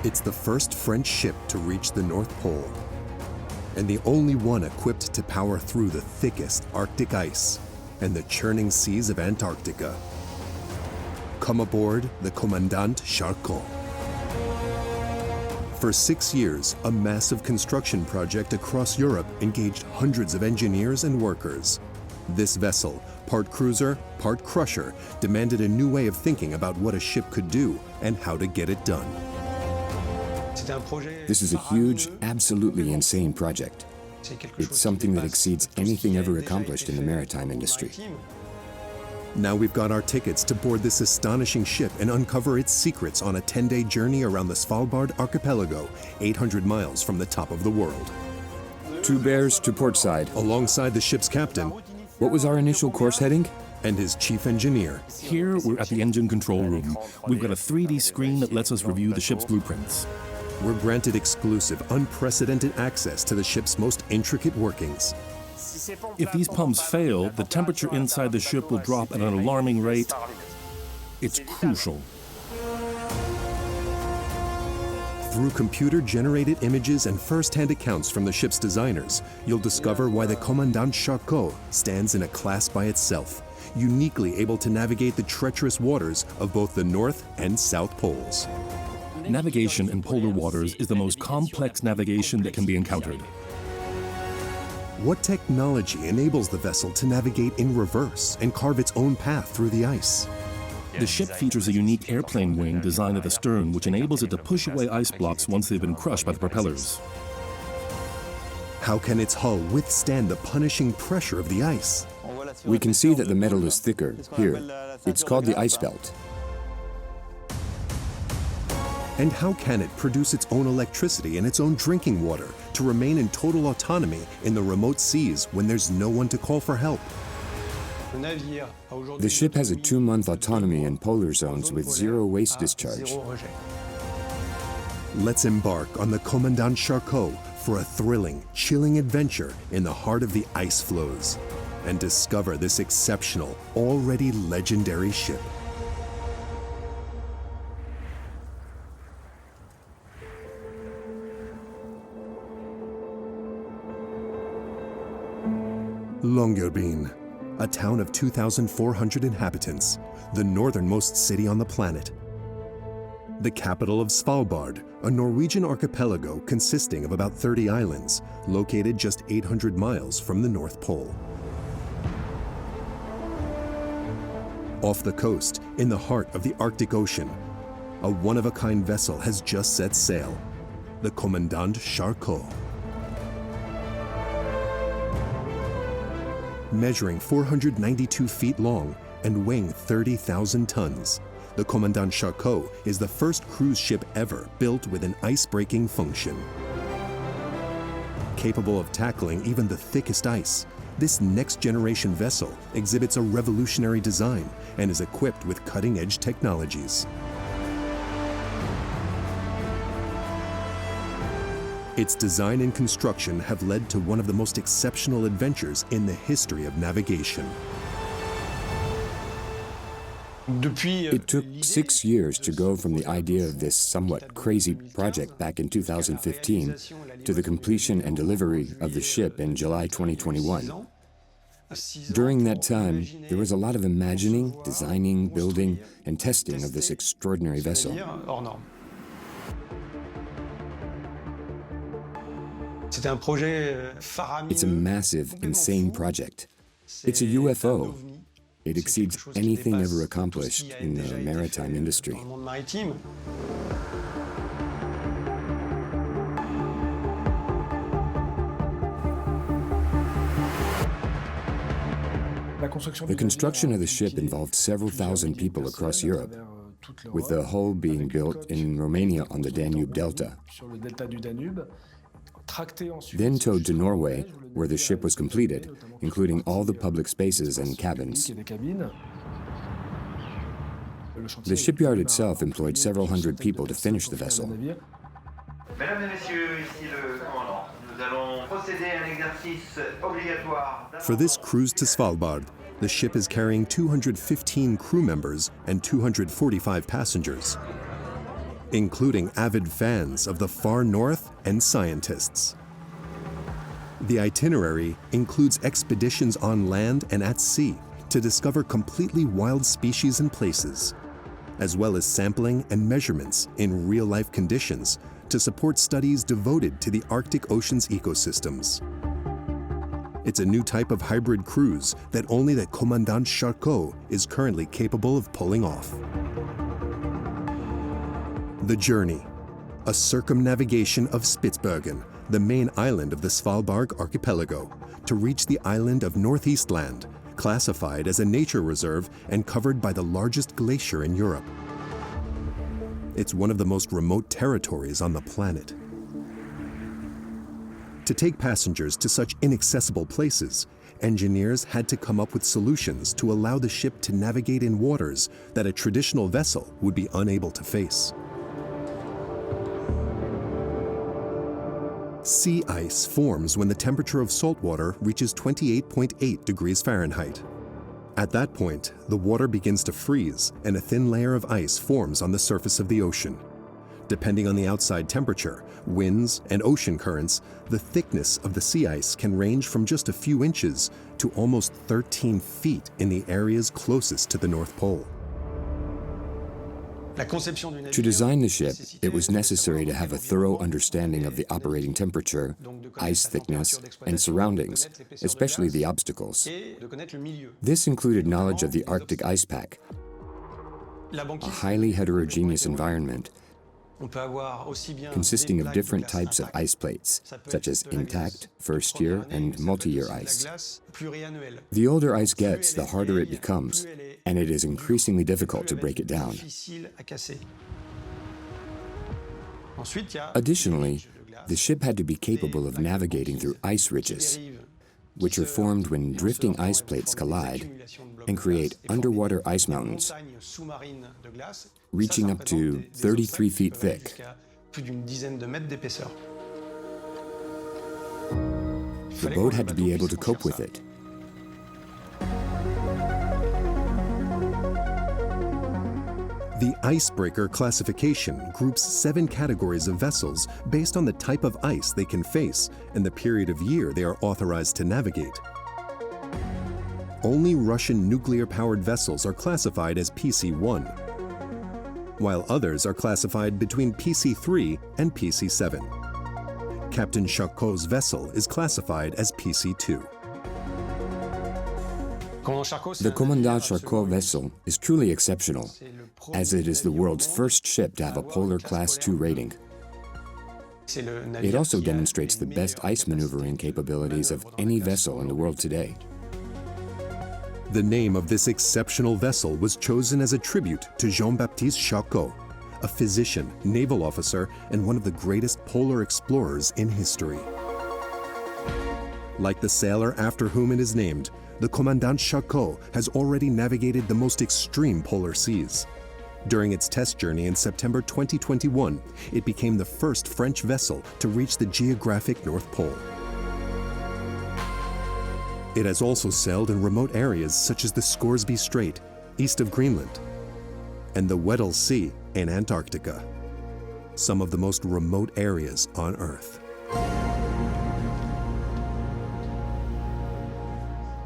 It's the first French ship to reach the North Pole, and the only one equipped to power through the thickest Arctic ice and the churning seas of Antarctica. Come aboard the Commandant Charcot. For 6 years, a massive construction project across Europe engaged hundreds of engineers and workers. This vessel, part cruiser, part crusher, demanded a new way of thinking about what a ship could do and how to get it done. This is a huge, absolutely insane project. It's something that exceeds anything ever accomplished in the maritime industry. Now we've got our tickets to board this astonishing ship and uncover its secrets on a 10-day journey around the Svalbard Archipelago, 800 miles from the top of the world. 2 bears to port side. Alongside the ship's captain. What was our initial course heading? And his chief engineer. Here we're at the engine control room. We've got a 3D screen that lets us review the ship's blueprints. We're granted exclusive, unprecedented access to the ship's most intricate workings. If these pumps fail, the temperature inside the ship will drop at an alarming rate. It's crucial. Through computer-generated images and first-hand accounts from the ship's designers, you'll discover why the Commandant Charcot stands in a class by itself, uniquely able to navigate the treacherous waters of both the North and South Poles. Navigation in polar waters is the most complex navigation that can be encountered. What technology enables the vessel to navigate in reverse and carve its own path through the ice? The ship features a unique airplane wing designed at the stern, which enables it to push away ice blocks once they've been crushed by the propellers. How can its hull withstand the punishing pressure of the ice? We can see that the metal is thicker here. It's called the ice belt. And how can it produce its own electricity and its own drinking water to remain in total autonomy in the remote seas when there's no one to call for help? The ship has a 2-month autonomy in polar zones with 0 waste discharge. Let's embark on the Commandant Charcot for a thrilling, chilling adventure in the heart of the ice floes and discover this exceptional, already legendary ship. Longyearbyen, a town of 2,400 inhabitants, the northernmost city on the planet. The capital of Svalbard, a Norwegian archipelago consisting of about 30 islands, located just 800 miles from the North Pole. Off the coast, in the heart of the Arctic Ocean, a one-of-a-kind vessel has just set sail, the Commandant Charcot. Measuring 492 feet long and weighing 30,000 tons, the Commandant Charcot is the first cruise ship ever built with an ice-breaking function. Capable of tackling even the thickest ice, this next-generation vessel exhibits a revolutionary design and is equipped with cutting-edge technologies. Its design and construction have led to one of the most exceptional adventures in the history of navigation. It took 6 years to go from the idea of this somewhat crazy project back in 2015 to the completion and delivery of the ship in July 2021. During that time, there was a lot of imagining, designing, building, and testing of this extraordinary vessel. It's a massive, insane project. It's a UFO. It exceeds anything ever accomplished in the maritime industry. The construction of the ship involved several thousand people across Europe, with the hull being built in Romania on the Danube Delta. Then towed to Norway, where the ship was completed, including all the public spaces and cabins. The shipyard itself employed several hundred people to finish the vessel. For this cruise to Svalbard, the ship is carrying 215 crew members and 245 passengers. including avid fans of the far north and scientists. The itinerary includes expeditions on land and at sea to discover completely wild species and places, as well as sampling and measurements in real-life conditions to support studies devoted to the Arctic Ocean's ecosystems. It's a new type of hybrid cruise that only the Commandant Charcot is currently capable of pulling off. The journey, a circumnavigation of Spitsbergen, the main island of the Svalbard Archipelago, to reach the island of Northeast Land, classified as a nature reserve and covered by the largest glacier in Europe. It's one of the most remote territories on the planet. To take passengers to such inaccessible places, engineers had to come up with solutions to allow the ship to navigate in waters that a traditional vessel would be unable to face. Sea ice forms when the temperature of salt water reaches 28.8 degrees Fahrenheit. At that point, the water begins to freeze and a thin layer of ice forms on the surface of the ocean. Depending on the outside temperature, winds, and ocean currents, the thickness of the sea ice can range from just a few inches to almost 13 feet in the areas closest to the North Pole. To design the ship, it was necessary to have a thorough understanding of the operating temperature, ice thickness, and surroundings, especially the obstacles. This included knowledge of the Arctic ice pack, a highly heterogeneous environment consisting of different types of ice plates, such as intact, first-year, and multi-year ice. The older ice gets, the harder it becomes, and it is increasingly difficult to break it down. Additionally, the ship had to be capable of navigating through ice ridges, which are formed when drifting ice plates collide and create underwater ice mountains, reaching up to 33 feet thick. The boat had to be able to cope with it. The Icebreaker classification groups 7 categories of vessels based on the type of ice they can face and the period of year they are authorized to navigate. Only Russian nuclear-powered vessels are classified as PC-1, while others are classified between PC-3 and PC-7. Captain Charcot's vessel is classified as PC-2. The Commandant Charcot vessel is truly exceptional, as it is the world's first ship to have a Polar Class 2 rating. It also demonstrates the best ice maneuvering capabilities of any vessel in the world today. The name of this exceptional vessel was chosen as a tribute to Jean-Baptiste Charcot, a physician, naval officer, and one of the greatest polar explorers in history. Like the sailor after whom it is named, the Commandant Charcot has already navigated the most extreme polar seas. During its test journey in September 2021, it became the first French vessel to reach the geographic North Pole. It has also sailed in remote areas such as the Scoresby Strait, east of Greenland, and the Weddell Sea in Antarctica, some of the most remote areas on Earth.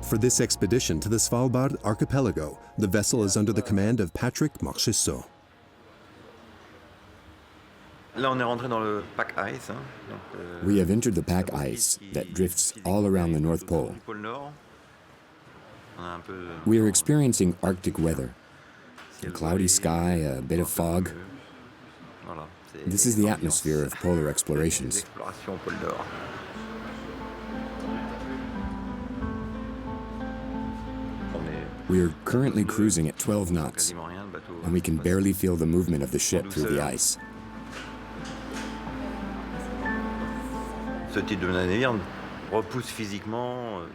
For this expedition to the Svalbard Archipelago, the vessel is under the command of Patrick Marchessault. We have entered the pack ice that drifts all around the North Pole. We are experiencing Arctic weather. A cloudy sky, a bit of fog. This is the atmosphere of polar explorations. We are currently cruising at 12 knots, and we can barely feel the movement of the ship through the ice.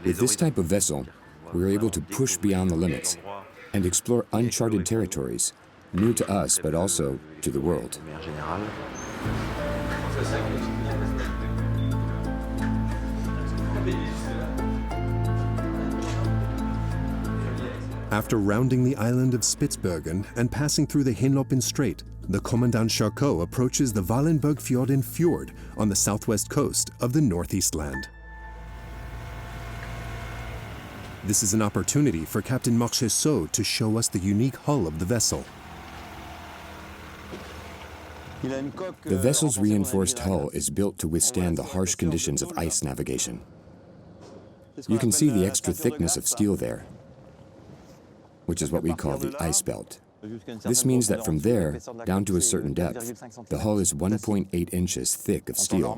With this type of vessel, we are able to push beyond the limits and explore uncharted territories, new to us but also to the world. After rounding the island of Spitsbergen and passing through the Hinlopen Strait, the Commandant Charcot approaches the Wallenbergfjorden fjord on the southwest coast of the Northeast Land. This is an opportunity for Captain Marchessault to show us the unique hull of the vessel. The vessel's reinforced hull is built to withstand the harsh conditions of ice navigation. You can see the extra thickness of steel there, which is what we call the ice belt. This means that from there down to a certain depth, the hull is 1.8 inches thick of steel,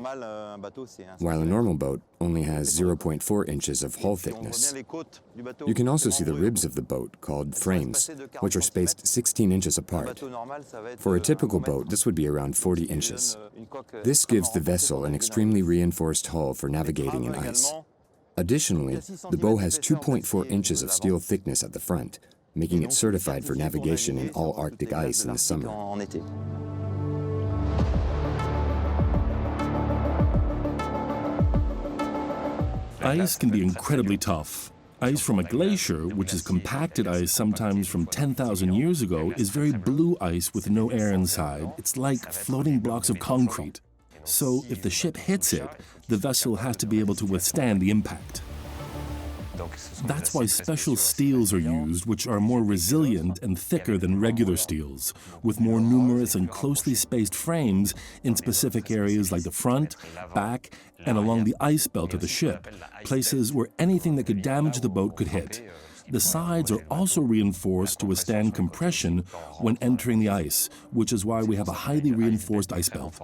while a normal boat only has 0.4 inches of hull thickness. You can also see the ribs of the boat, called frames, which are spaced 16 inches apart. For a typical boat, this would be around 40 inches. This gives the vessel an extremely reinforced hull for navigating in ice. Additionally, the bow has 2.4 inches of steel thickness at the front, making it certified for navigation in all Arctic ice in the summer. Ice can be incredibly tough. Ice from a glacier, which is compacted ice sometimes from 10,000 years ago, is very blue ice with no air inside. It's like floating blocks of concrete. So if the ship hits it, the vessel has to be able to withstand the impact. That's why special steels are used, which are more resilient and thicker than regular steels, with more numerous and closely spaced frames in specific areas like the front, back, and along the ice belt of the ship, places where anything that could damage the boat could hit. The sides are also reinforced to withstand compression when entering the ice, which is why we have a highly reinforced ice belt.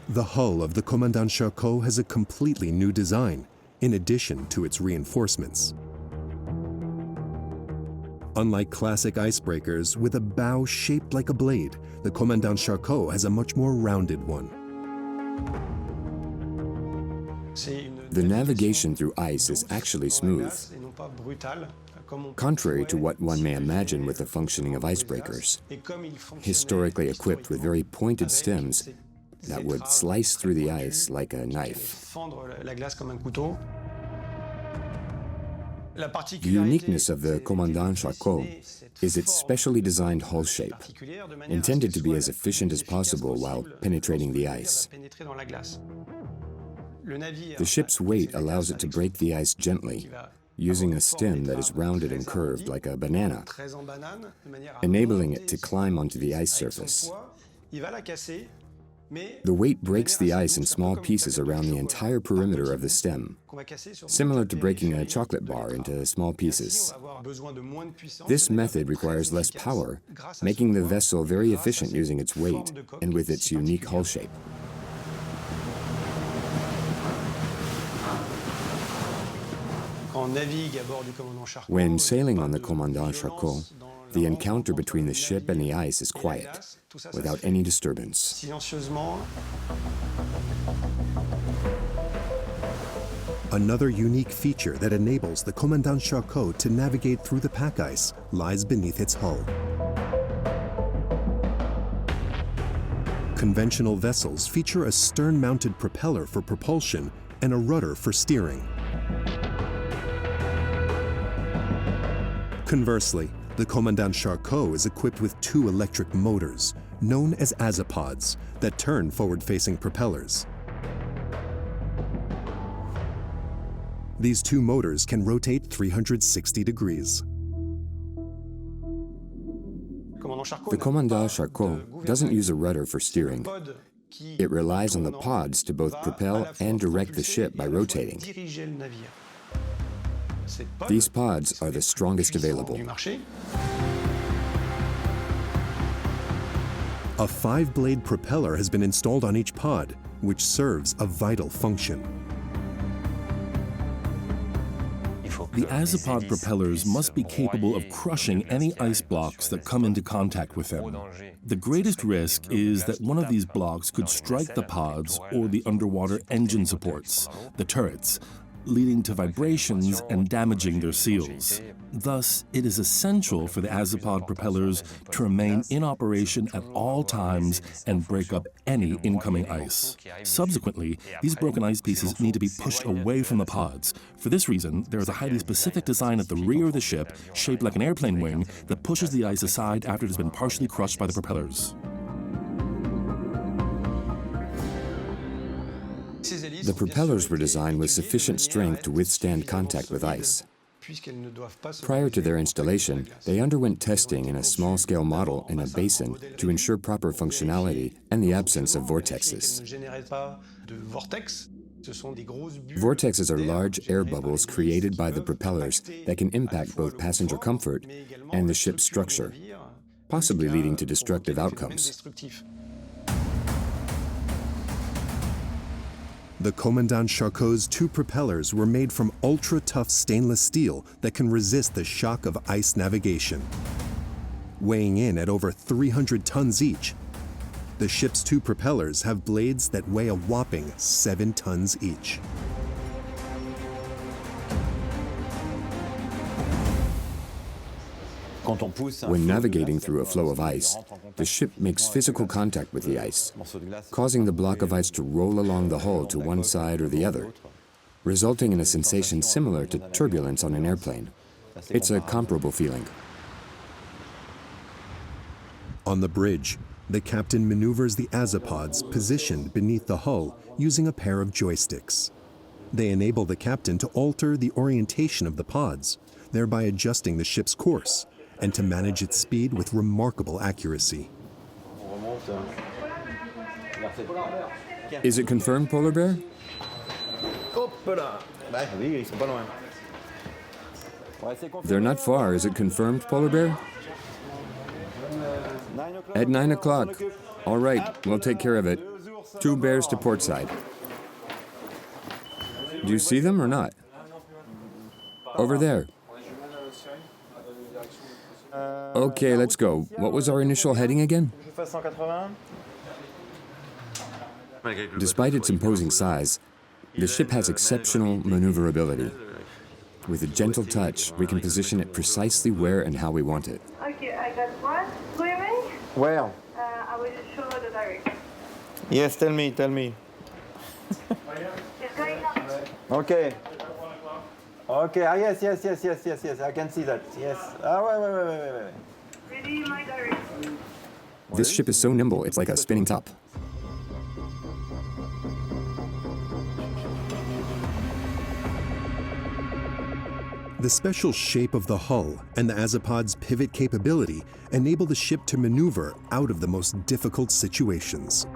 The hull of the Commandant Charcot has a completely new design, in addition to its reinforcements. Unlike classic icebreakers with a bow shaped like a blade, the Commandant Charcot has a much more rounded one. The navigation through ice is actually smooth, contrary to what one may imagine with the functioning of icebreakers, historically equipped with very pointed stems that would slice through the ice like a knife. The uniqueness of the Commandant Charcot is its specially designed hull shape, intended to be as efficient as possible while penetrating the ice. The ship's weight allows it to break the ice gently, using a stem that is rounded and curved like a banana, enabling it to climb onto the ice surface. The weight breaks the ice in small pieces around the entire perimeter of the stem, similar to breaking a chocolate bar into small pieces. This method requires less power, making the vessel very efficient using its weight and with its unique hull shape. When sailing on the Commandant Charcot, the encounter between the ship and the ice is quiet, without any disturbance. Another unique feature that enables the Commandant Charcot to navigate through the pack ice lies beneath its hull. Conventional vessels feature a stern-mounted propeller for propulsion and a rudder for steering. Conversely, the Commandant Charcot is equipped with two electric motors, known as azipods, that turn forward-facing propellers. These two motors can rotate 360 degrees. The Commandant Charcot doesn't use a rudder for steering. It relies on the pods to both propel and direct the ship by rotating. These pods are the strongest available. A 5-blade propeller has been installed on each pod, which serves a vital function. The azipod propellers must be capable of crushing any ice blocks that come into contact with them. The greatest risk is that one of these blocks could strike the pods or the underwater engine supports, the turrets. leading to vibrations and damaging their seals. Thus, it is essential for the azipod propellers to remain in operation at all times and break up any incoming ice. Subsequently, these broken ice pieces need to be pushed away from the pods. For this reason, there is a highly specific design at the rear of the ship, shaped like an airplane wing, that pushes the ice aside after it has been partially crushed by the propellers. The propellers were designed with sufficient strength to withstand contact with ice. Prior to their installation, they underwent testing in a small-scale model in a basin to ensure proper functionality and the absence of vortexes. Vortexes are large air bubbles created by the propellers that can impact both passenger comfort and the ship's structure, possibly leading to destructive outcomes. The Commandant Charcot's two propellers were made from ultra-tough stainless steel that can resist the shock of ice navigation. Weighing in at over 300 tons each, the ship's two propellers have blades that weigh a whopping 7 tons each. When navigating through a flow of ice, the ship makes physical contact with the ice, causing the block of ice to roll along the hull to one side or the other, resulting in a sensation similar to turbulence on an airplane. It's a comparable feeling. On the bridge, the captain maneuvers the azipods positioned beneath the hull using a pair of joysticks. They enable the captain to alter the orientation of the pods, thereby adjusting the ship's course, and to manage its speed with remarkable accuracy. Is it confirmed, Polar Bear? They're not far. Is it confirmed, Polar Bear? At 9 o'clock. All right, we'll take care of it. 2 bears to port side. Do you see them or not? Over there. Okay, let's go. What was our initial heading again? Despite its imposing size, the ship has exceptional maneuverability. With a gentle touch, we can position it precisely where and how we want it. Okay, I got one. Swimming? Where? I will show the direction. Yes, tell me. It's going up. Okay. Okay, yes, I can see that, yes. Wait. Ready, my direction. This ship is so nimble, it's like a spinning top. The special shape of the hull and the azipod's pivot capability enable the ship to maneuver out of the most difficult situations.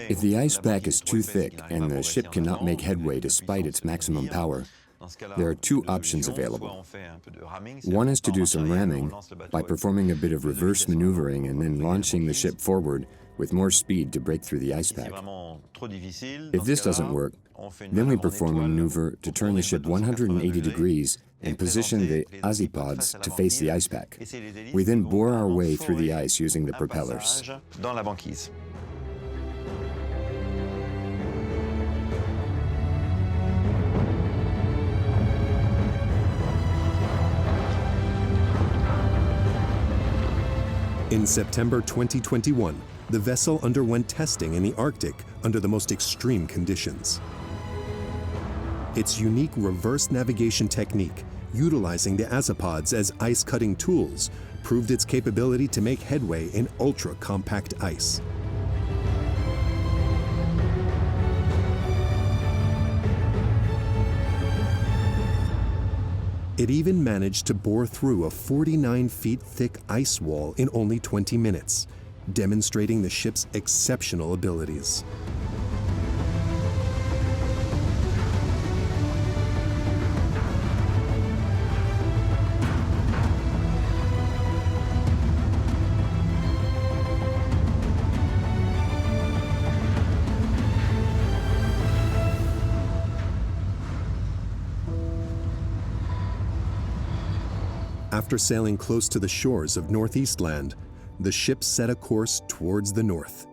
If the ice pack is too thick and the ship cannot make headway despite its maximum power, there are 2 options available. One is to do some ramming by performing a bit of reverse maneuvering and then launching the ship forward with more speed to break through the ice pack. If this doesn't work, then we perform a maneuver to turn the ship 180 degrees and position the azipods to face the ice pack. We then bore our way through the ice using the propellers. In September 2021, the vessel underwent testing in the Arctic under the most extreme conditions. Its unique reverse navigation technique, utilizing the azipods as ice-cutting tools, proved its capability to make headway in ultra-compact ice. It even managed to bore through a 49 feet thick ice wall in only 20 minutes, demonstrating the ship's exceptional abilities. After sailing close to the shores of Northeast Land, the ship set a course towards the north.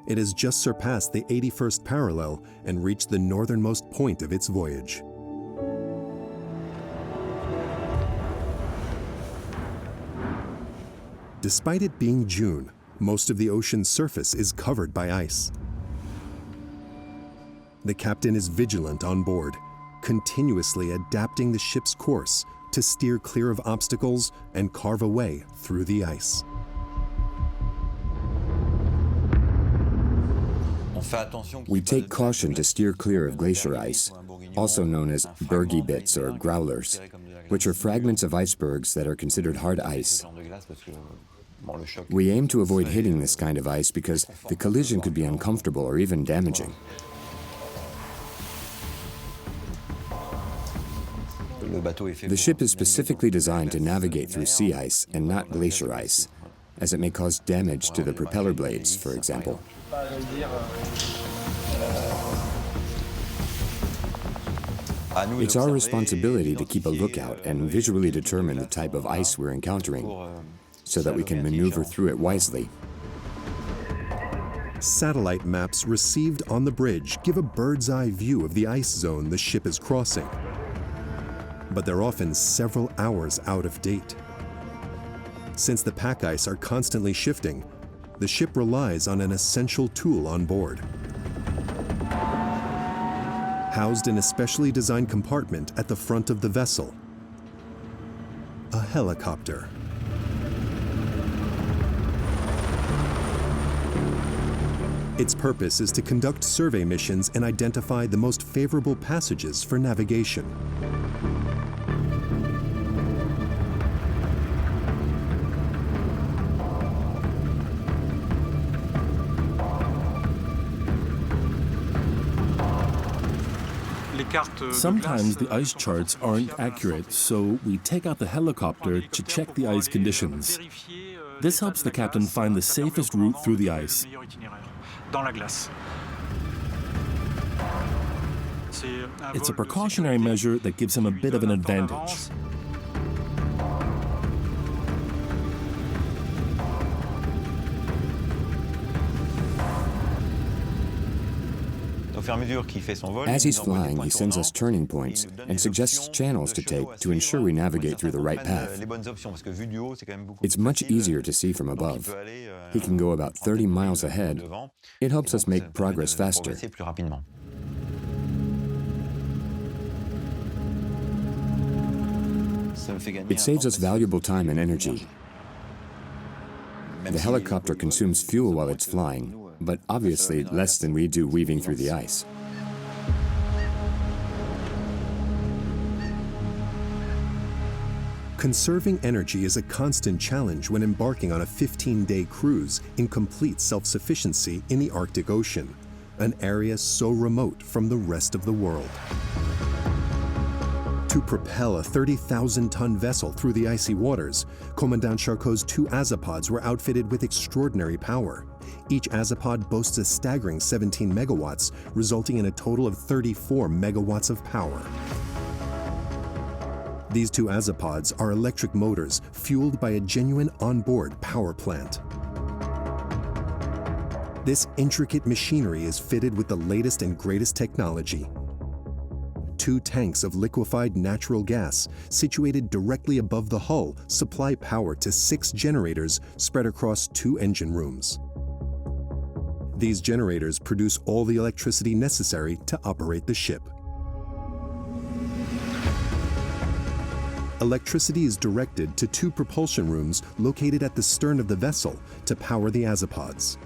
It has just surpassed the 81st parallel and reached the northernmost point of its voyage. Despite it being June, most of the ocean's surface is covered by ice. The captain is vigilant on board, continuously adapting the ship's course to steer clear of obstacles and carve a way through the ice. We take caution to steer clear of glacier ice, also known as bergy bits or growlers, which are fragments of icebergs that are considered hard ice. We aim to avoid hitting this kind of ice because the collision could be uncomfortable or even damaging. The ship is specifically designed to navigate through sea ice and not glacier ice, as it may cause damage to the propeller blades, for example. It's our responsibility to keep a lookout and visually determine the type of ice we're encountering, so that we can maneuver through it wisely. Satellite maps received on the bridge give a bird's-eye view of the ice zone the ship is crossing, but they're often several hours out of date. Since the pack ice are constantly shifting, the ship relies on an essential tool on board. Housed in a specially designed compartment at the front of the vessel, a helicopter. Its purpose is to conduct survey missions and identify the most favorable passages for navigation. Sometimes the ice charts aren't accurate, so we take out the helicopter to check the ice conditions. This helps the captain find the safest route through the ice. It's a precautionary measure that gives him a bit of an advantage. As he's flying, he sends us turning points and suggests channels to take to ensure we navigate through the right path. It's much easier to see from above. He can go about 30 miles ahead. It helps us make progress faster. It saves us valuable time and energy. The helicopter consumes fuel while it's flying, but obviously less than we do weaving through the ice. Conserving energy is a constant challenge when embarking on a 15-day cruise in complete self-sufficiency in the Arctic Ocean, an area so remote from the rest of the world. To propel a 30,000-ton vessel through the icy waters, Commandant Charcot's 2 azipods were outfitted with extraordinary power. Each azipod boasts a staggering 17 megawatts, resulting in a total of 34 megawatts of power. These 2 azipods are electric motors fueled by a genuine onboard power plant. This intricate machinery is fitted with the latest and greatest technology. 2 tanks of liquefied natural gas, situated directly above the hull, supply power to 6 generators spread across 2 engine rooms. These generators produce all the electricity necessary to operate the ship. Electricity is directed to 2 propulsion rooms located at the stern of the vessel to power the azipods.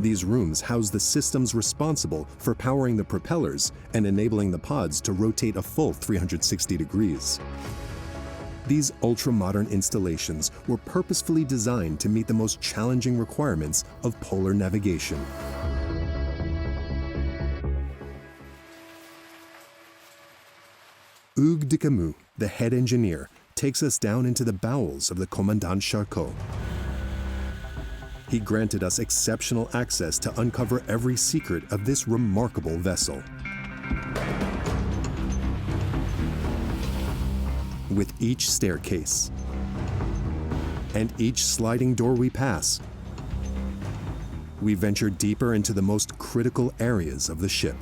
These rooms house the systems responsible for powering the propellers and enabling the pods to rotate a full 360 degrees. These ultra-modern installations were purposefully designed to meet the most challenging requirements of polar navigation. Hugues de Camus, the head engineer, takes us down into the bowels of the Commandant Charcot. He granted us exceptional access to uncover every secret of this remarkable vessel. With each staircase and each sliding door we pass, we venture deeper into the most critical areas of the ship.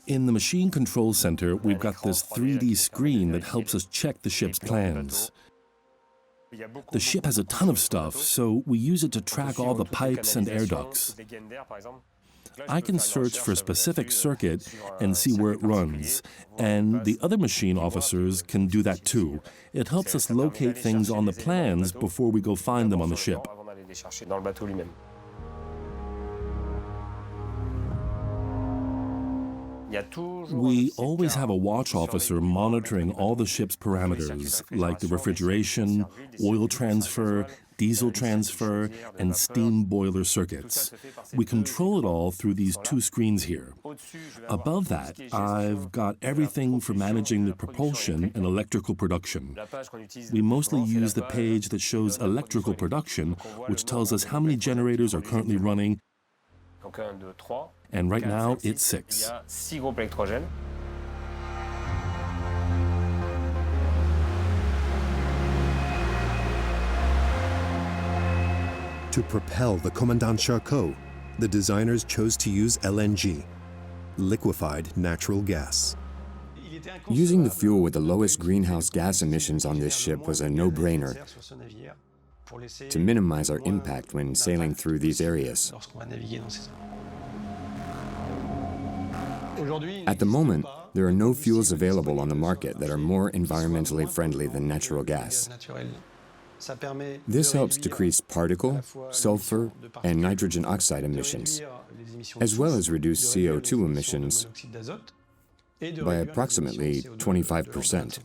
In the machine control center, we've got this 3D screen that helps us check the ship's plans. The ship has a ton of stuff, so we use it to track all the pipes and air ducts. I can search for a specific circuit and see where it runs, and the other machine officers can do that too. It helps us locate things on the plans before we go find them on the ship. We always have a watch officer monitoring all the ship's parameters, like the refrigeration, oil transfer, diesel transfer, and steam boiler circuits. We control it all through these two screens here. Above that, I've got everything for managing the propulsion and electrical production. We mostly use the page that shows electrical production, which tells us how many generators are currently running, and right now it's 6. To propel the Commandant Charcot, the designers chose to use LNG, liquefied natural gas. Using the fuel with the lowest greenhouse gas emissions on this ship was a no-brainer to minimize our impact when sailing through these areas. At the moment, there are no fuels available on the market that are more environmentally friendly than natural gas. This helps decrease particle, sulfur, and nitrogen oxide emissions, as well as reduce CO2 emissions by approximately 25%.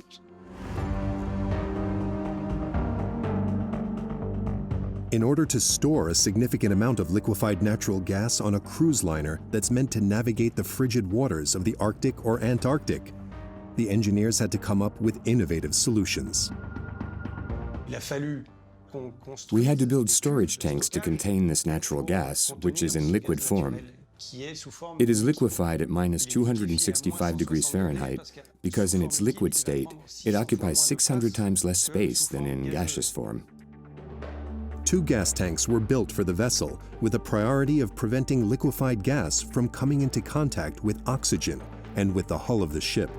In order to store a significant amount of liquefied natural gas on a cruise liner that's meant to navigate the frigid waters of the Arctic or Antarctic, the engineers had to come up with innovative solutions. We had to build storage tanks to contain this natural gas, which is in liquid form. It is liquefied at minus 265 degrees Fahrenheit because in its liquid state, it occupies 600 times less space than in gaseous form. 2 gas tanks were built for the vessel with a priority of preventing liquefied gas from coming into contact with oxygen and with the hull of the ship.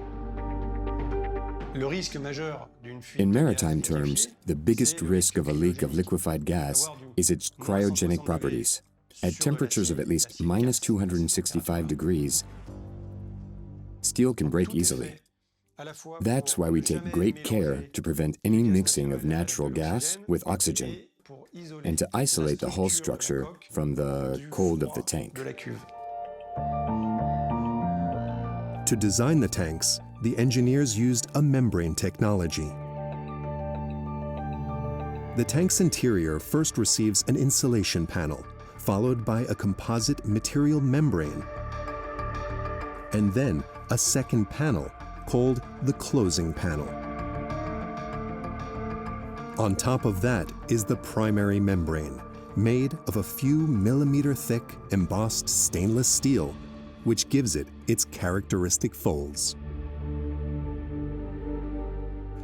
In maritime terms, the biggest risk of a leak of liquefied gas is its cryogenic properties. At temperatures of at least minus 265 degrees, steel can break easily. That's why we take great care to prevent any mixing of natural gas with oxygen and to isolate the hull structure from the cold of the tank. To design the tanks, the engineers used a membrane technology. The tank's interior first receives an insulation panel, followed by a composite material membrane, and then a second panel called the closing panel. On top of that is the primary membrane, made of a few millimeter-thick embossed stainless steel, which gives it its characteristic folds.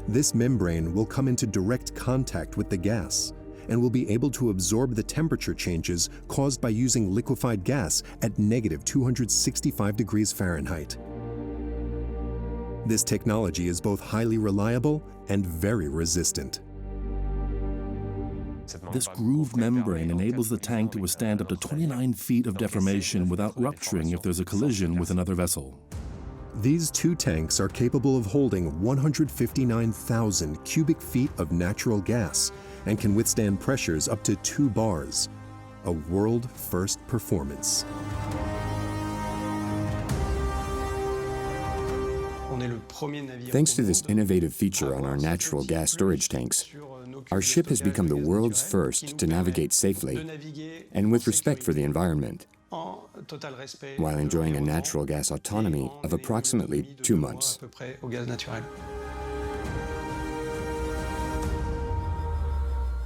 This membrane will come into direct contact with the gas and will be able to absorb the temperature changes caused by using liquefied gas at negative 265 degrees Fahrenheit. This technology is both highly reliable and very resistant. This grooved membrane enables the tank to withstand up to 29 feet of deformation without rupturing if there's a collision with another vessel. These 2 tanks are capable of holding 159,000 cubic feet of natural gas and can withstand pressures up to 2 bars, a world-first performance. Thanks to this innovative feature on our natural gas storage tanks, our ship has become the world's first to navigate safely and with respect for the environment, while enjoying a natural gas autonomy of approximately 2 months.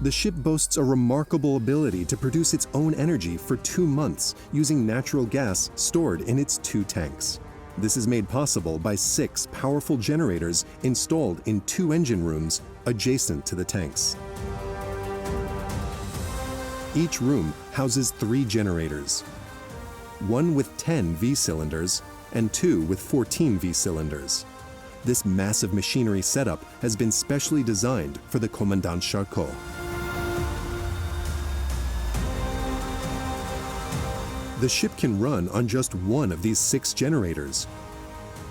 The ship boasts a remarkable ability to produce its own energy for 2 months using natural gas stored in its 2 tanks. This is made possible by 6 powerful generators installed in 2 engine rooms adjacent to the tanks. Each room houses 3 generators, 1 with 10 V-cylinders and 2 with 14 V-cylinders. This massive machinery setup has been specially designed for the Commandant Charcot. The ship can run on just one of these 6 generators,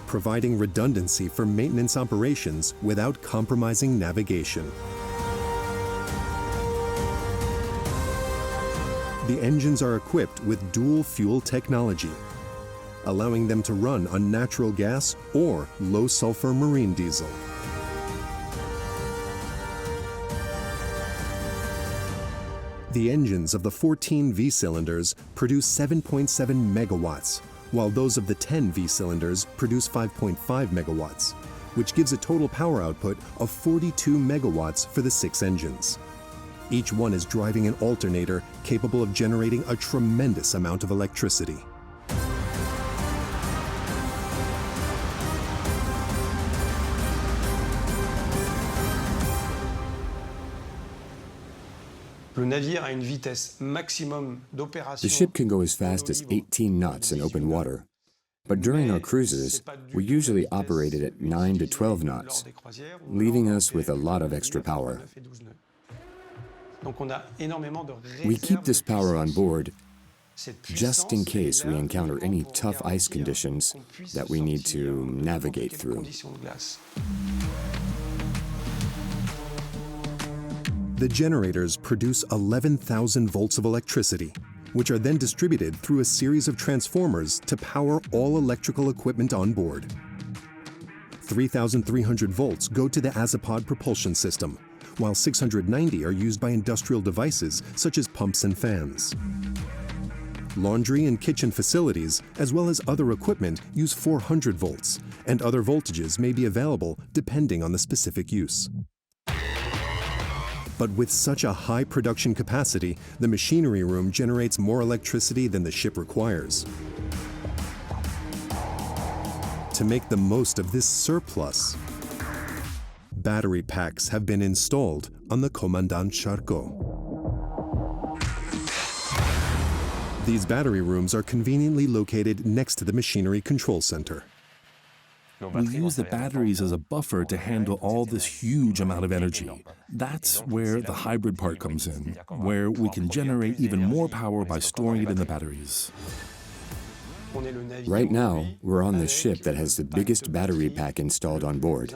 providing redundancy for maintenance operations without compromising navigation. The engines are equipped with dual fuel technology, allowing them to run on natural gas or low-sulfur marine diesel. The engines of the 14 V-cylinders produce 7.7 megawatts, while those of the 10 V-cylinders produce 5.5 megawatts, which gives a total power output of 42 megawatts for the 6 engines. Each one is driving an alternator capable of generating a tremendous amount of electricity. The ship can go as fast as 18 knots in open water, but during our cruises, we usually operated at 9 to 12 knots, leaving us with a lot of extra power. We keep this power on board just in case we encounter any tough ice conditions that we need to navigate through. The generators produce 11,000 volts of electricity, which are then distributed through a series of transformers to power all electrical equipment on board. 3,300 volts go to the Azipod propulsion system, while 690 are used by industrial devices such as pumps and fans. Laundry and kitchen facilities, as well as other equipment, use 400 volts, and other voltages may be available depending on the specific use. But with such a high production capacity, the machinery room generates more electricity than the ship requires. To make the most of this surplus, battery packs have been installed on the Commandant Charcot. These battery rooms are conveniently located next to the machinery control center. We use the batteries as a buffer to handle all this huge amount of energy. That's where the hybrid part comes in, where we can generate even more power by storing it in the batteries. Right now, we're on the ship that has the biggest battery pack installed on board.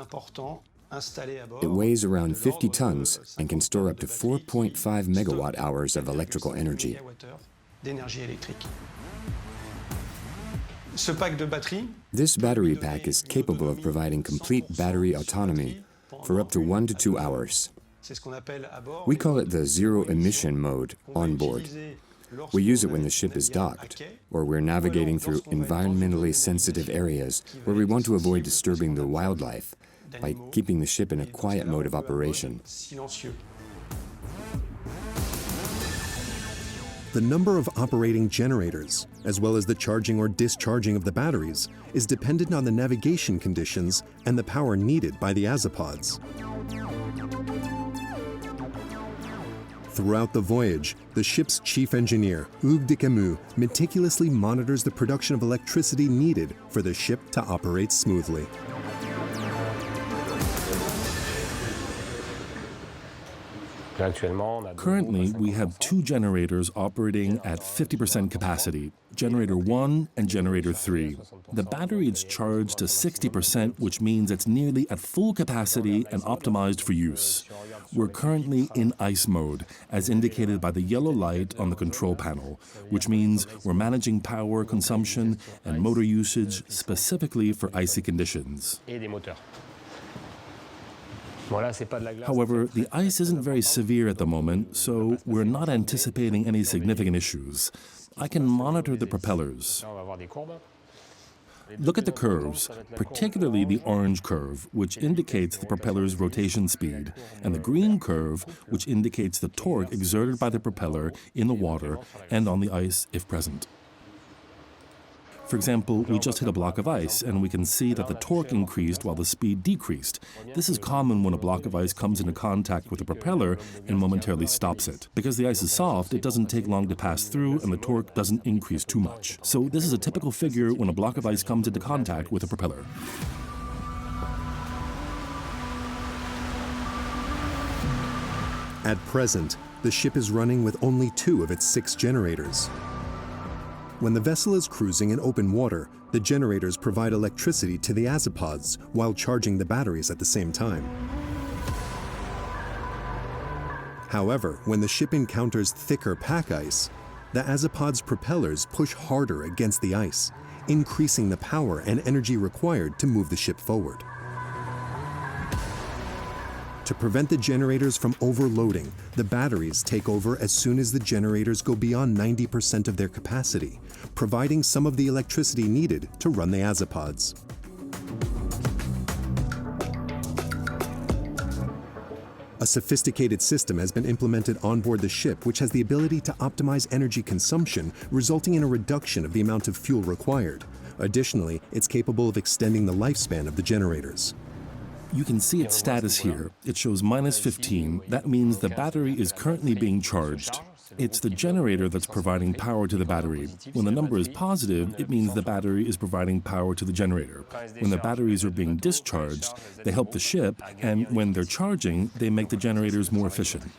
It weighs around 50 tons and can store up to 4.5 megawatt hours of electrical energy. This battery pack is capable of providing complete battery autonomy for up to 1 to 2 hours. We call it the zero-emission mode on board. We use it when the ship is docked, or we're navigating through environmentally sensitive areas where we want to avoid disturbing the wildlife by keeping the ship in a quiet mode of operation. The number of operating generators, as well as the charging or discharging of the batteries, is dependent on the navigation conditions and the power needed by the Azipods. Throughout the voyage, the ship's chief engineer, Hugues de Camus, meticulously monitors the production of electricity needed for the ship to operate smoothly. Currently, we have 2 generators operating at 50% capacity, Generator 1 and Generator 3. The battery is charged to 60%, which means it's nearly at full capacity and optimized for use. We're currently in ice mode, as indicated by the yellow light on the control panel, which means we're managing power consumption and motor usage specifically for icy conditions. However, the ice isn't very severe at the moment, so we're not anticipating any significant issues. I can monitor the propellers. Look at the curves, particularly the orange curve, which indicates the propeller's rotation speed, and the green curve, which indicates the torque exerted by the propeller in the water and on the ice if present. For example, we just hit a block of ice, and we can see that the torque increased while the speed decreased. This is common when a block of ice comes into contact with a propeller and momentarily stops it. Because the ice is soft, it doesn't take long to pass through, and the torque doesn't increase too much. So this is a typical figure when a block of ice comes into contact with a propeller. At present, the ship is running with only 2 of its 6 generators. When the vessel is cruising in open water, the generators provide electricity to the azipods while charging the batteries at the same time. However, when the ship encounters thicker pack ice, the azipod's propellers push harder against the ice, increasing the power and energy required to move the ship forward. To prevent the generators from overloading, the batteries take over as soon as the generators go beyond 90% of their capacity, providing some of the electricity needed to run the azipods. A sophisticated system has been implemented on board the ship which has the ability to optimize energy consumption, resulting in a reduction of the amount of fuel required. Additionally, it's capable of extending the lifespan of the generators. You can see its status here. It shows -15. That means the battery is currently being charged. It's the generator that's providing power to the battery. When the number is positive, it means the battery is providing power to the generator. When the batteries are being discharged, they help the ship, and when they're charging, they make the generators more efficient.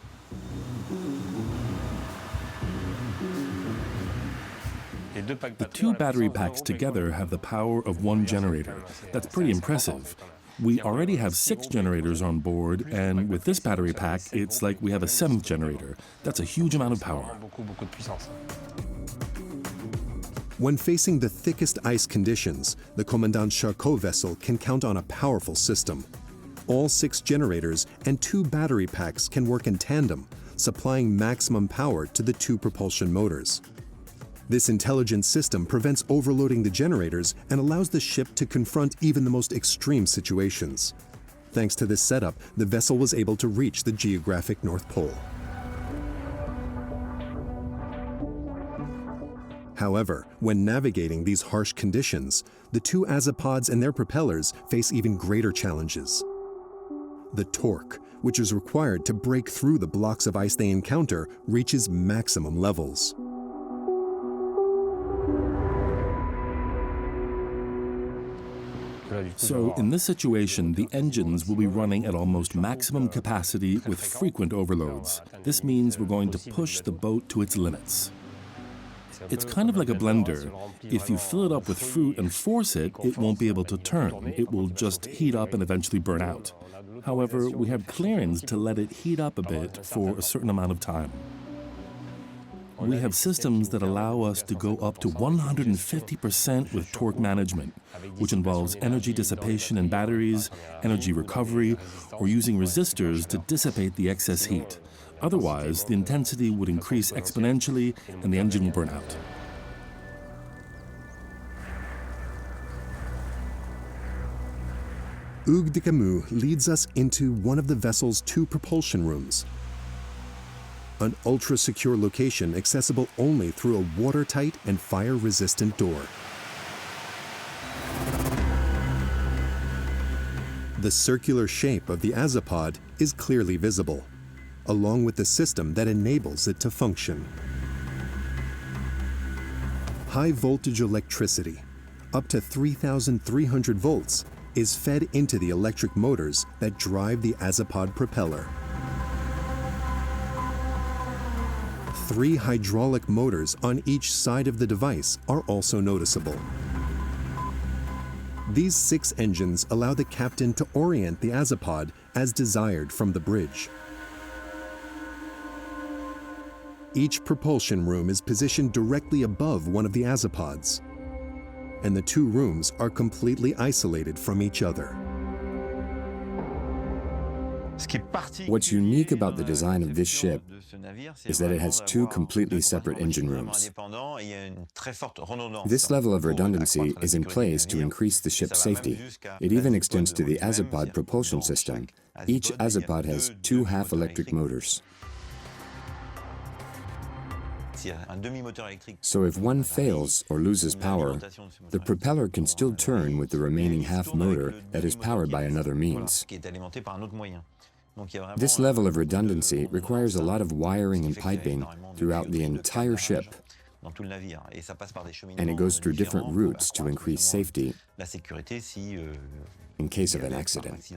The 2 battery packs together have the power of 1 generator. That's pretty impressive. We already have 6 generators on board, and with this battery pack, it's like we have a 7th generator. That's a huge amount of power. When facing the thickest ice conditions, the Commandant Charcot vessel can count on a powerful system. All 6 generators and 2 battery packs can work in tandem, supplying maximum power to the 2 propulsion motors. This intelligent system prevents overloading the generators and allows the ship to confront even the most extreme situations. Thanks to this setup, the vessel was able to reach the geographic North Pole. However, when navigating these harsh conditions, the 2 azipods and their propellers face even greater challenges. The torque, which is required to break through the blocks of ice they encounter, reaches maximum levels. So in this situation, the engines will be running at almost maximum capacity with frequent overloads. This means we're going to push the boat to its limits. It's kind of like a blender. If you fill it up with fruit and force it, it won't be able to turn. It will just heat up and eventually burn out. However, we have clearance to let it heat up a bit for a certain amount of time. We have systems that allow us to go up to 150% with torque management, which involves energy dissipation in batteries, energy recovery, or using resistors to dissipate the excess heat. Otherwise, the intensity would increase exponentially and the engine will burn out. Hugues de Camus leads us into one of the vessel's 2 propulsion rooms. An ultra-secure location accessible only through a watertight and fire-resistant door. The circular shape of the azipod is clearly visible, along with the system that enables it to function. High-voltage electricity, up to 3,300 volts, is fed into the electric motors that drive the azipod propeller. 3 hydraulic motors on each side of the device are also noticeable. These 6 engines allow the captain to orient the azipod as desired from the bridge. Each propulsion room is positioned directly above one of the azipods, and the 2 rooms are completely isolated from each other. What's unique about the design of this ship is that it has 2 completely separate engine rooms. This level of redundancy is in place to increase the ship's safety. It even extends to the azipod propulsion system. Each azipod has 2 half-electric motors. So if one fails or loses power, the propeller can still turn with the remaining half motor that is powered by another means. This level of redundancy requires a lot of wiring and piping throughout the entire ship, and it goes through different routes to increase safety in case of an accident.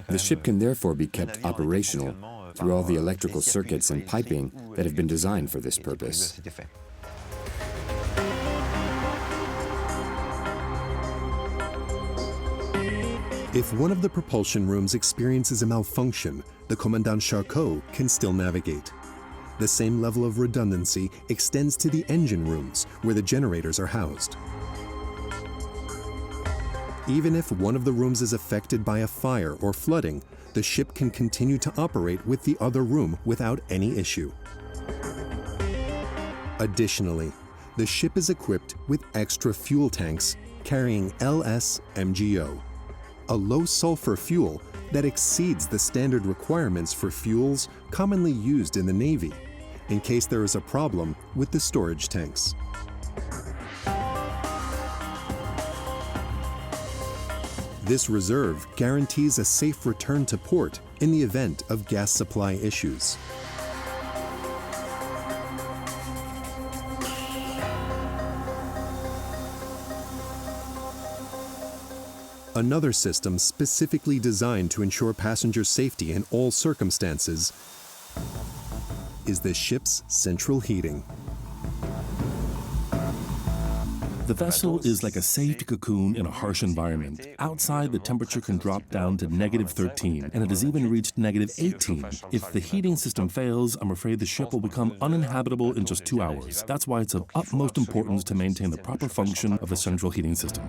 The ship can therefore be kept operational through all the electrical circuits and piping that have been designed for this purpose. If one of the propulsion rooms experiences a malfunction, the Commandant Charcot can still navigate. The same level of redundancy extends to the engine rooms, where the generators are housed. Even if one of the rooms is affected by a fire or flooding, the ship can continue to operate with the other room without any issue. Additionally, the ship is equipped with extra fuel tanks carrying LS-MgO, a low-sulfur fuel that exceeds the standard requirements for fuels commonly used in the Navy, in case there is a problem with the storage tanks. This reserve guarantees a safe return to port in the event of gas supply issues. Another system specifically designed to ensure passenger safety in all circumstances is the ship's central heating. The vessel is like a safety cocoon in a harsh environment. Outside, the temperature can drop down to -13, and it has even reached -18. If the heating system fails, I'm afraid the ship will become uninhabitable in just 2 hours. That's why it's of utmost importance to maintain the proper function of the central heating system.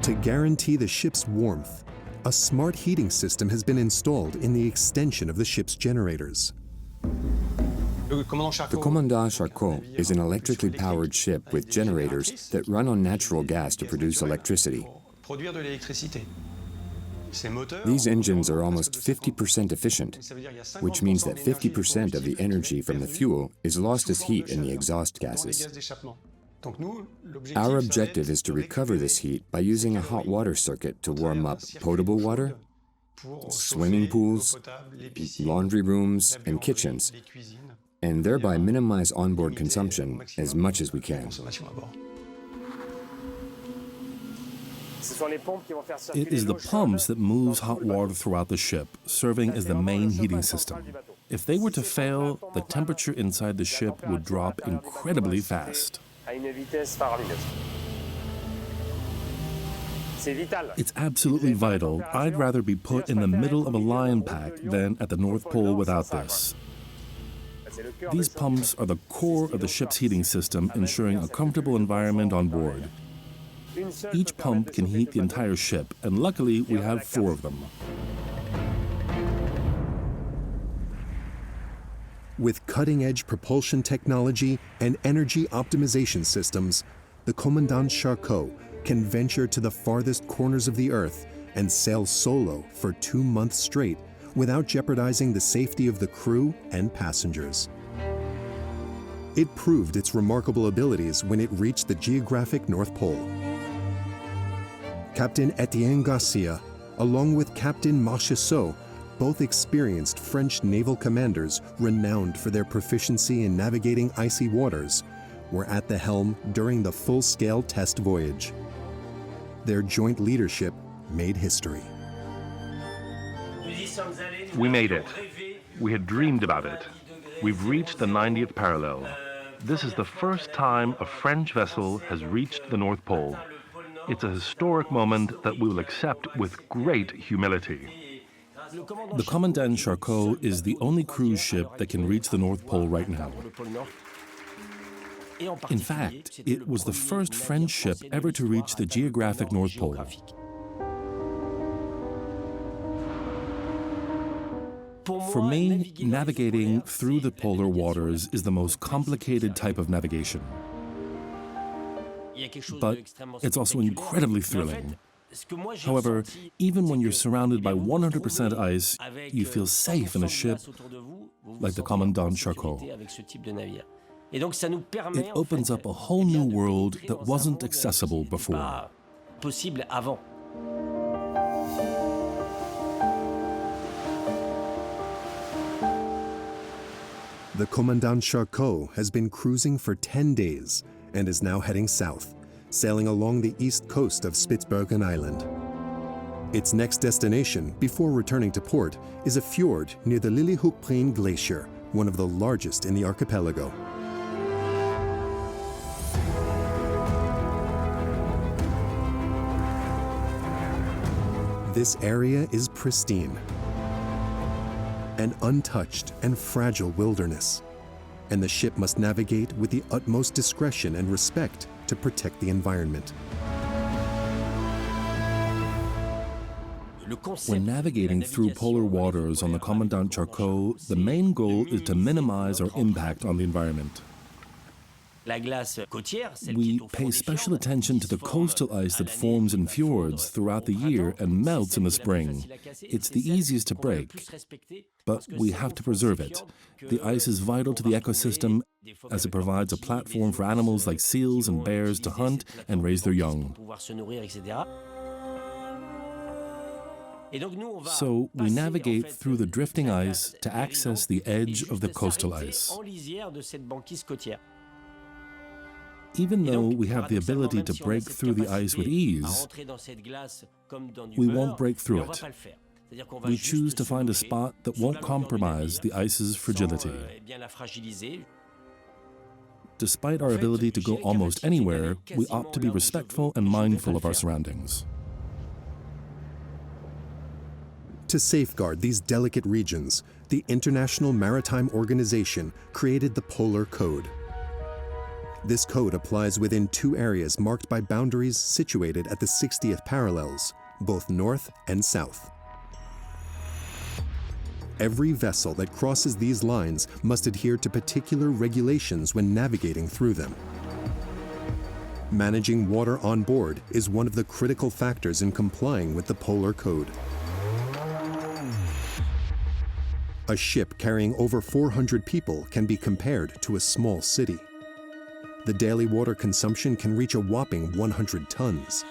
To guarantee the ship's warmth, a smart heating system has been installed in the extension of the ship's generators. The Commandant Charcot is an electrically powered ship with generators that run on natural gas to produce electricity. These engines are almost 50% efficient, which means that 50% of the energy from the fuel is lost as heat in the exhaust gases. Our objective is to recover this heat by using a hot water circuit to warm up potable water, swimming pools, laundry rooms, and kitchens, and thereby minimize onboard consumption as much as we can. It is the pumps that moves hot water throughout the ship, serving as the main heating system. If they were to fail, the temperature inside the ship would drop incredibly fast. It's absolutely vital. I'd rather be put in the middle of a lion pack than at the North Pole without this. These pumps are the core of the ship's heating system, ensuring a comfortable environment on board. Each pump can heat the entire ship, and luckily we have 4 of them. With cutting-edge propulsion technology and energy optimization systems, the Commandant Charcot can venture to the farthest corners of the Earth and sail solo for 2 months straight without jeopardizing the safety of the crew and passengers. It proved its remarkable abilities when it reached the geographic North Pole. Captain Etienne Garcia, along with Captain Marchessault, both experienced French naval commanders renowned for their proficiency in navigating icy waters, were at the helm during the full-scale test voyage. Their joint leadership made history. We made it. We had dreamed about it. We've reached the 90th parallel. This is the first time a French vessel has reached the North Pole. It's a historic moment that we will accept with great humility. The Commandant Charcot is the only cruise ship that can reach the North Pole right now. In fact, it was the first French ship ever to reach the geographic North Pole. For me, navigating through the polar waters is the most complicated type of navigation. But it's also incredibly thrilling. However, even when you're surrounded by 100% ice, you feel safe in a ship like the Commandant Charcot. It opens up a whole new world that wasn't accessible before. The Commandant Charcot has been cruising for 10 days and is now heading south, sailing along the east coast of Spitsbergen Island. Its next destination, before returning to port, is a fjord near the Lillehookbreen Glacier, one of the largest in the archipelago. This area is pristine, an untouched and fragile wilderness, and the ship must navigate with the utmost discretion and respect to protect the environment. When navigating through polar waters on the Commandant Charcot, the main goal is to minimize our impact on the environment. We pay special attention to the coastal ice that forms in fjords throughout the year and melts in the spring. It's the easiest to break, but we have to preserve it. The ice is vital to the ecosystem as it provides a platform for animals like seals and bears to hunt and raise their young. So we navigate through the drifting ice to access the edge of the coastal ice. Even though we have the ability to break through the ice with ease, we won't break through it. We choose to find a spot that won't compromise the ice's fragility. Despite our ability to go almost anywhere, we opt to be respectful and mindful of our surroundings. To safeguard these delicate regions, the International Maritime Organization created the Polar Code. This code applies within 2 areas marked by boundaries situated at the 60th parallels, both north and south. Every vessel that crosses these lines must adhere to particular regulations when navigating through them. Managing water on board is one of the critical factors in complying with the Polar Code. A ship carrying over 400 people can be compared to a small city. The daily water consumption can reach a whopping 100 tons,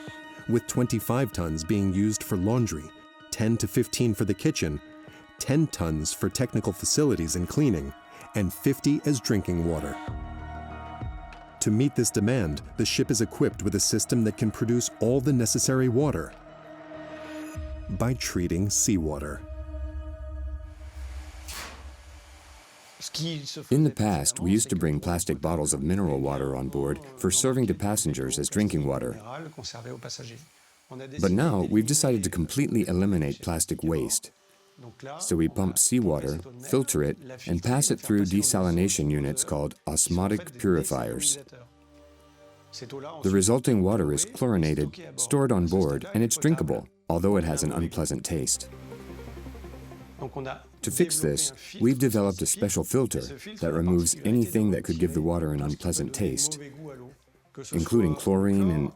with 25 tons being used for laundry, 10 to 15 for the kitchen, 10 tons for technical facilities and cleaning, and 50 as drinking water. To meet this demand, the ship is equipped with a system that can produce all the necessary water by treating seawater. In the past, we used to bring plastic bottles of mineral water on board for serving to passengers as drinking water. But now we've decided to completely eliminate plastic waste. So we pump seawater, filter it, and pass it through desalination units called osmotic purifiers. The resulting water is chlorinated, stored on board, and it's drinkable, although it has an unpleasant taste. To fix this, we've developed a special filter that removes anything that could give the water an unpleasant taste, including chlorine and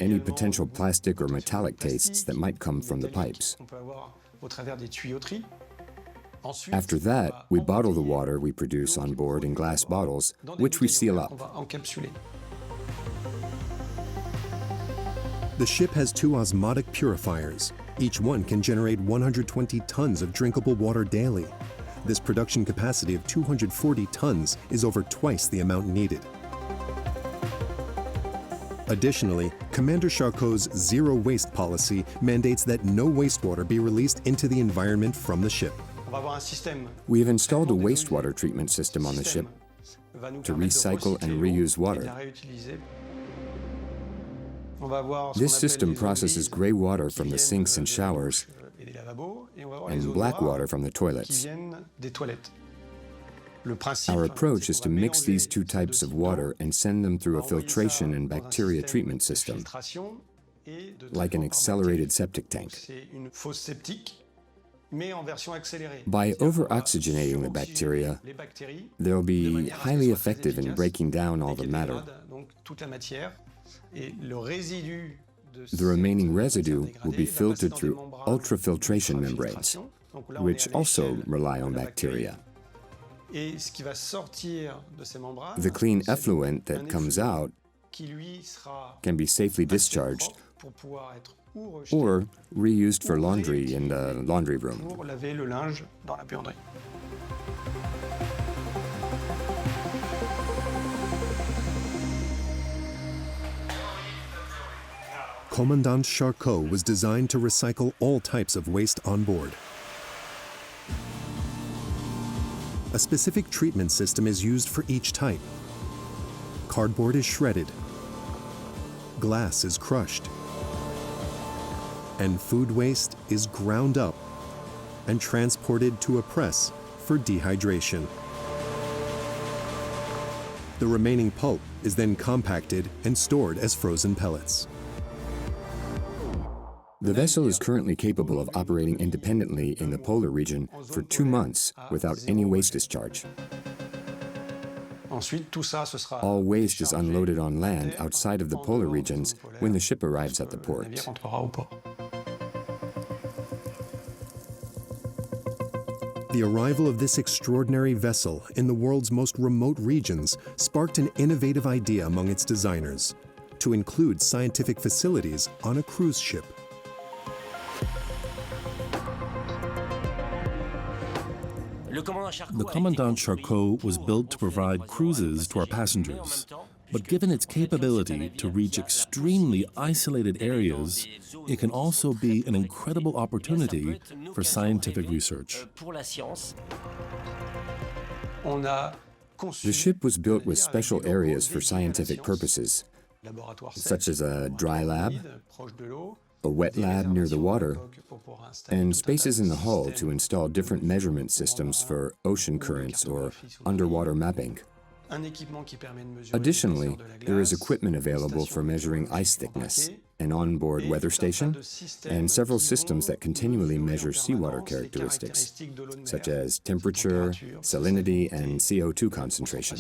any potential plastic or metallic tastes that might come from the pipes. After that, we bottle the water we produce on board in glass bottles, which we seal up. The ship has 2 osmotic purifiers. Each one can generate 120 tons of drinkable water daily. This production capacity of 240 tons is over twice the amount needed. Additionally, Commander Charcot's zero waste policy mandates that no wastewater be released into the environment from the ship. We have installed a wastewater treatment system on the ship to recycle and reuse water. This system processes gray water from the sinks and showers and black water from the toilets. Our approach is to mix these 2 types of water and send them through a filtration and bacteria treatment system, like an accelerated septic tank. By over-oxygenating the bacteria, they'll be highly effective in breaking down all the matter. The remaining residue will be filtered through ultrafiltration membranes, which also rely on bacteria. The clean effluent that comes out can be safely discharged or reused for laundry in the laundry room. Commandant Charcot was designed to recycle all types of waste on board. A specific treatment system is used for each type. Cardboard is shredded, glass is crushed, and food waste is ground up and transported to a press for dehydration. The remaining pulp is then compacted and stored as frozen pellets. The vessel is currently capable of operating independently in the polar region for 2 months without any waste discharge. All waste is unloaded on land outside of the polar regions when the ship arrives at the port. The arrival of this extraordinary vessel in the world's most remote regions sparked an innovative idea among its designers to include scientific facilities on a cruise ship. The Commandant Charcot was built to provide cruises to our passengers, but given its capability to reach extremely isolated areas, it can also be an incredible opportunity for scientific research. The ship was built with special areas for scientific purposes, such as a dry lab, a wet lab near the water, and spaces in the hull to install different measurement systems for ocean currents or underwater mapping. Additionally, there is equipment available for measuring ice thickness, an onboard weather station, and several systems that continually measure seawater characteristics, such as temperature, salinity, and CO2 concentration.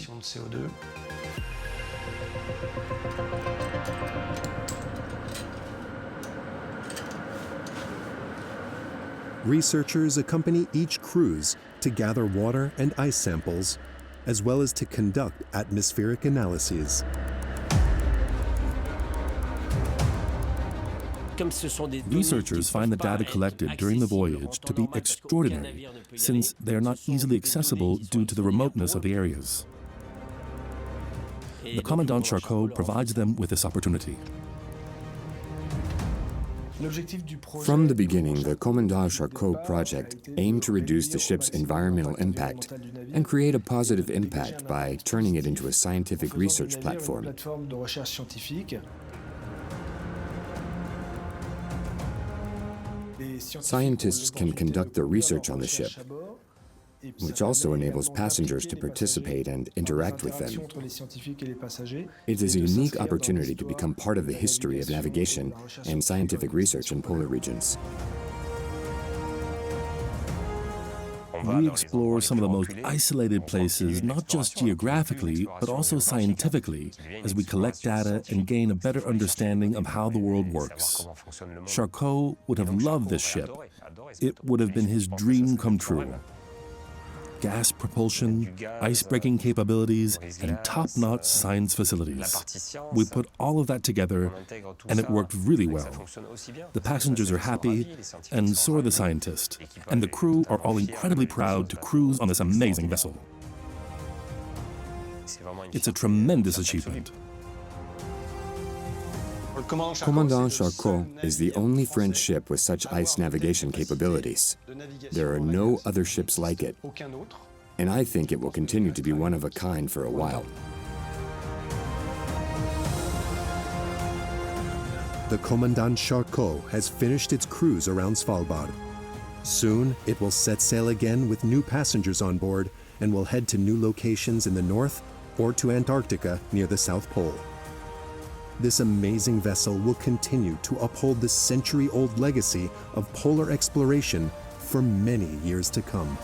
Researchers accompany each cruise to gather water and ice samples, as well as to conduct atmospheric analyses. Researchers find the data collected during the voyage to be extraordinary, since they are not easily accessible due to the remoteness of the areas. The Commandant Charcot provides them with this opportunity. From the beginning, the Commandant Charcot project aimed to reduce the ship's environmental impact and create a positive impact by turning it into a scientific research platform. Scientists can conduct their research on the ship, which also enables passengers to participate and interact with them. It is a unique opportunity to become part of the history of navigation and scientific research in polar regions. We explore some of the most isolated places, not just geographically, but also scientifically, as we collect data and gain a better understanding of how the world works. Charcot would have loved this ship. It would have been his dream come true. Gas propulsion, ice-breaking capabilities, and top-notch science facilities. We put all of that together, and it worked really well. The passengers are happy, and so are the scientists. And the crew are all incredibly proud to cruise on this amazing vessel. It's a tremendous achievement. Commandant Charcot is the only French ship with such ice navigation capabilities. There are no other ships like it, and I think it will continue to be one of a kind for a while. The Commandant Charcot has finished its cruise around Svalbard. Soon, it will set sail again with new passengers on board and will head to new locations in the north or to Antarctica near the South Pole. This amazing vessel will continue to uphold the century-old legacy of polar exploration for many years to come.